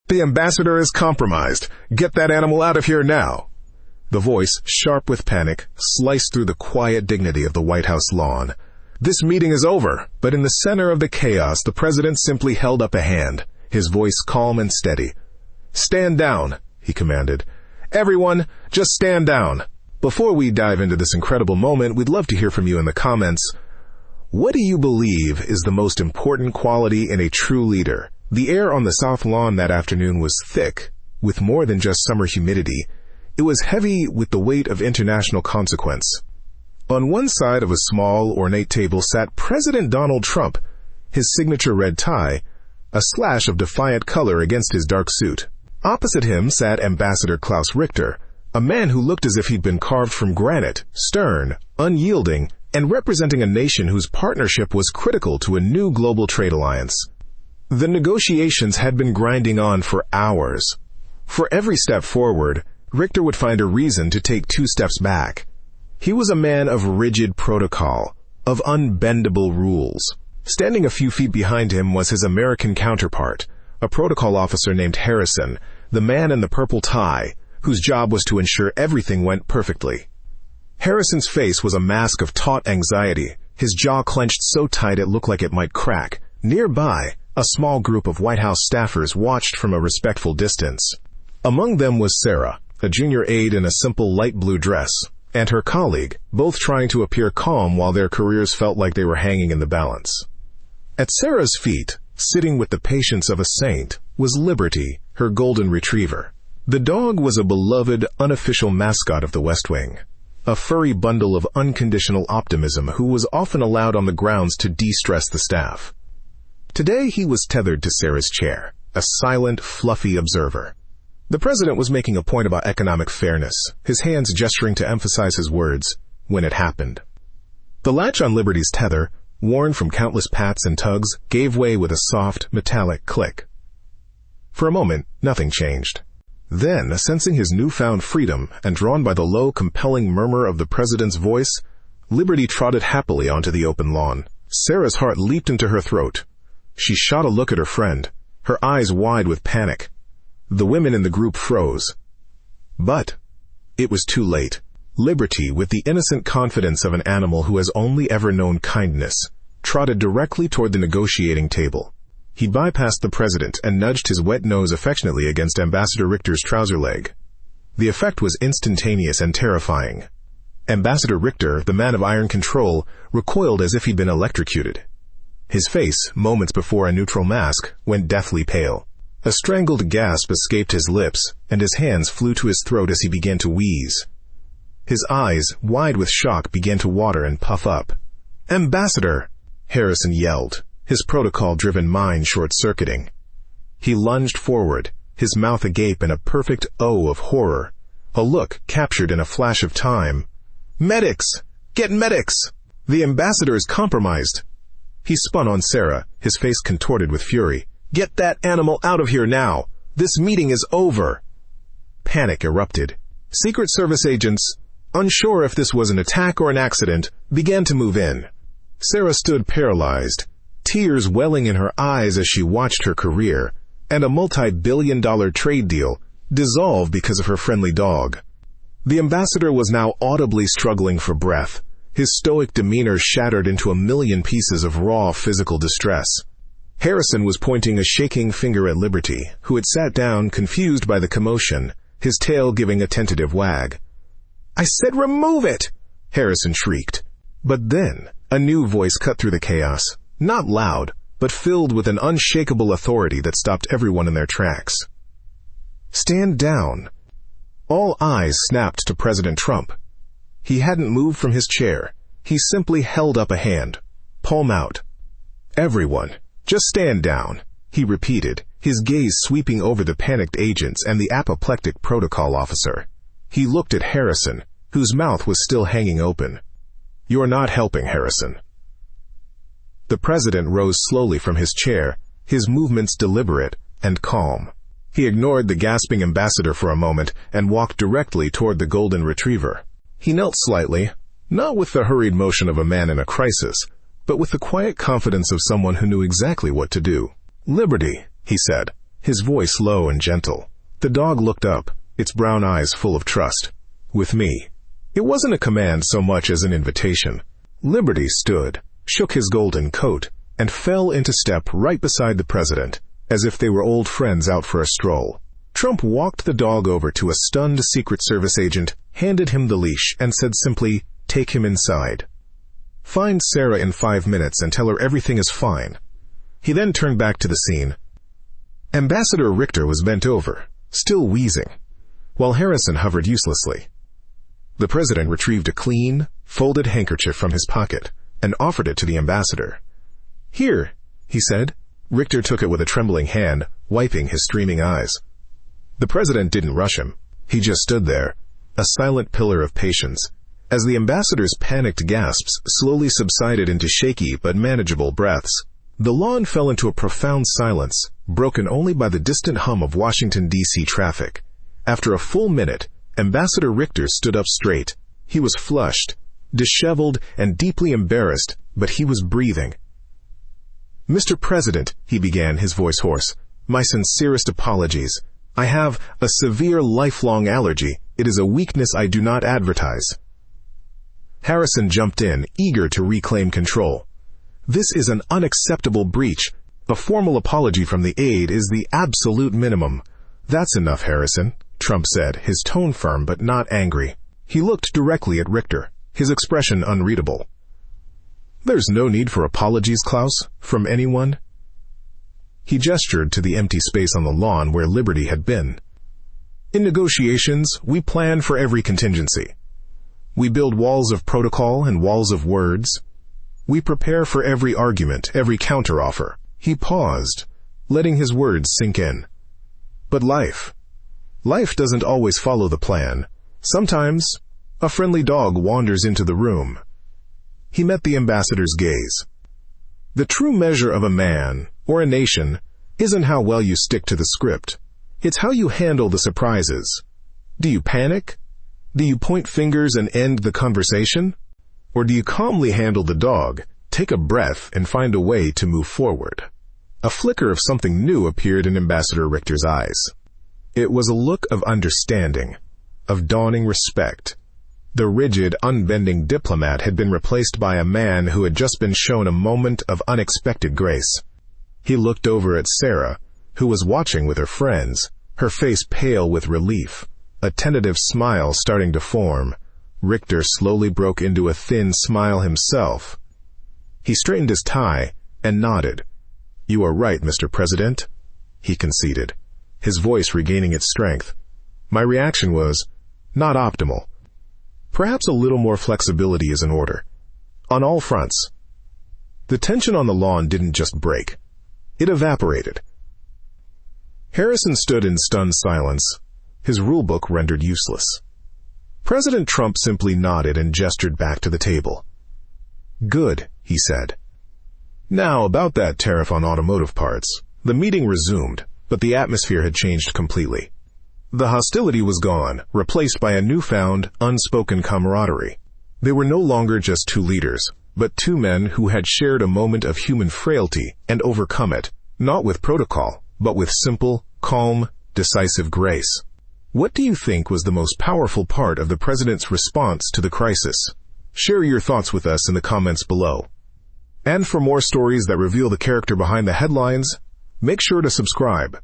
The ambassador is compromised. Get that animal out of here now. The voice, sharp with panic, sliced through the quiet dignity of the White House lawn. This meeting is over, but in the center of the chaos, the president simply held up a hand, his voice calm and steady. Stand down, he commanded. Everyone, just stand down. Before we dive into this incredible moment, we'd love to hear from you in the comments. What do you believe is the most important quality in a true leader? The air on the South Lawn that afternoon was thick, with more than just summer humidity. It was heavy with the weight of international consequence. On one side of a small, ornate table sat President Donald Trump, his signature red tie, a slash of defiant color against his dark suit. Opposite him sat Ambassador Klaus Richter, a man who looked as if he'd been carved from granite, stern, unyielding, and representing a nation whose partnership was critical to a new global trade alliance. The negotiations had been grinding on for hours. For every step forward, Richter would find a reason to take 2 steps back. He was a man of rigid protocol, of unbendable rules. Standing a few feet behind him was his American counterpart, a protocol officer named Harrison, the man in the purple tie, whose job was to ensure everything went perfectly. Harrison's face was a mask of taut anxiety, his jaw clenched so tight it looked like it might crack. Nearby, a small group of White House staffers watched from a respectful distance. Among them was Sarah, a junior aide in a simple light blue dress, and her colleague, both trying to appear calm while their careers felt like they were hanging in the balance. At Sarah's feet, sitting with the patience of a saint, was Liberty, her golden retriever. The dog was a beloved, unofficial mascot of the West Wing, a furry bundle of unconditional optimism who was often allowed on the grounds to de-stress the staff. Today he was tethered to Sarah's chair, a silent, fluffy observer. The president was making a point about economic fairness, his hands gesturing to emphasize his words, when it happened. The latch on Liberty's tether, worn from countless pats and tugs, gave way with a soft, metallic click. For a moment, nothing changed. Then, sensing his newfound freedom and drawn by the low, compelling murmur of the president's voice, Liberty trotted happily onto the open lawn. Sarah's heart leaped into her throat. She shot a look at her friend, her eyes wide with panic. The women in the group froze. But it was too late. Liberty, with the innocent confidence of an animal who has only ever known kindness, trotted directly toward the negotiating table. He bypassed the president and nudged his wet nose affectionately against Ambassador Richter's trouser leg. The effect was instantaneous and terrifying. Ambassador Richter, the man of iron control, recoiled as if he'd been electrocuted. His face, moments before a neutral mask, went deathly pale. A strangled gasp escaped his lips, and his hands flew to his throat as he began to wheeze. His eyes, wide with shock, began to water and puff up. "Ambassador!" Harrison yelled, his protocol-driven mind short-circuiting. He lunged forward, his mouth agape in a perfect O of horror, a look captured in a flash of time. "Medics! Get medics! The ambassador is compromised!" He spun on Sarah, his face contorted with fury. "Get that animal out of here now! This meeting is over!" Panic erupted. Secret Service agents, unsure if this was an attack or an accident, began to move in. Sarah stood paralyzed, tears welling in her eyes as she watched her career, and a multi-billion-dollar trade deal, dissolve because of her friendly dog. The ambassador was now audibly struggling for breath, his stoic demeanor shattered into a million pieces of raw physical distress. Harrison was pointing a shaking finger at Liberty, who had sat down, confused by the commotion, his tail giving a tentative wag. "I said remove it!" Harrison shrieked. But then, a new voice cut through the chaos, not loud, but filled with an unshakable authority that stopped everyone in their tracks. "Stand down." All eyes snapped to President Trump. He hadn't moved from his chair. He simply held up a hand, palm out. "Everyone, just stand down," he repeated, his gaze sweeping over the panicked agents and the apoplectic protocol officer. He looked at Harrison, whose mouth was still hanging open. "You're not helping, Harrison." The president rose slowly from his chair, his movements deliberate and calm. He ignored the gasping ambassador for a moment and walked directly toward the golden retriever. He knelt slightly, not with the hurried motion of a man in a crisis, but with the quiet confidence of someone who knew exactly what to do. "Liberty," he said, his voice low and gentle. The dog looked up, its brown eyes full of trust. With me. It wasn't a command so much as an invitation. Liberty stood, shook his golden coat, and fell into step right beside the president, as if they were old friends out for a stroll. Trump walked the dog over to a stunned Secret Service agent, handed him the leash, and said simply, "Take him inside. Find Sarah in 5 minutes and tell her everything is fine." He then turned back to the scene. Ambassador Richter was bent over, still wheezing, while Harrison hovered uselessly. The president retrieved a clean, folded handkerchief from his pocket and offered it to the ambassador. "Here," he said. Richter took it with a trembling hand, wiping his streaming eyes. The president didn't rush him. He just stood there, a silent pillar of patience, as the ambassador's panicked gasps slowly subsided into shaky but manageable breaths. The lawn fell into a profound silence, broken only by the distant hum of Washington, D.C. traffic. After a full minute, Ambassador Richter stood up straight. He was flushed, disheveled, and deeply embarrassed, but he was breathing. "Mr. President," he began, his voice hoarse, "my sincerest apologies. I have a severe lifelong allergy. It is a weakness I do not advertise." Harrison jumped in, eager to reclaim control. "This is an unacceptable breach. A formal apology from the aide is the absolute minimum." "That's enough, Harrison," Trump said, his tone firm but not angry. He looked directly at Richter, his expression unreadable. "There's no need for apologies, Klaus, from anyone." He gestured to the empty space on the lawn where Liberty had been. "In negotiations, we plan for every contingency. We build walls of protocol and walls of words. We prepare for every argument, every counteroffer." He paused, letting his words sink in. "But life doesn't always follow the plan. Sometimes, a friendly dog wanders into the room." He met the ambassador's gaze. "The true measure of a man, or a nation, isn't how well you stick to the script. It's how you handle the surprises. Do you panic? Do you point fingers and end the conversation? Or do you calmly handle the dog, take a breath, and find a way to move forward?" A flicker of something new appeared in Ambassador Richter's eyes. It was a look of understanding, of dawning respect. The rigid, unbending diplomat had been replaced by a man who had just been shown a moment of unexpected grace. He looked over at Sarah, who was watching with her friends, her face pale with relief, a tentative smile starting to form. Richter slowly broke into a thin smile himself. He straightened his tie and nodded. "You are right, Mr. President," he conceded, his voice regaining its strength. "My reaction was not optimal. Perhaps a little more flexibility is in order. On all fronts." The tension on the lawn didn't just break. It evaporated. Harrison stood in stunned silence, his rulebook rendered useless. President Trump simply nodded and gestured back to the table. "Good," he said. "Now, about that tariff on automotive parts." The meeting resumed, but the atmosphere had changed completely. The hostility was gone, replaced by a newfound, unspoken camaraderie. They were no longer just two leaders, but two men who had shared a moment of human frailty and overcome it, not with protocol, but with simple, calm, decisive grace. What do you think was the most powerful part of the president's response to the crisis? Share your thoughts with us in the comments below. And for more stories that reveal the character behind the headlines, make sure to subscribe.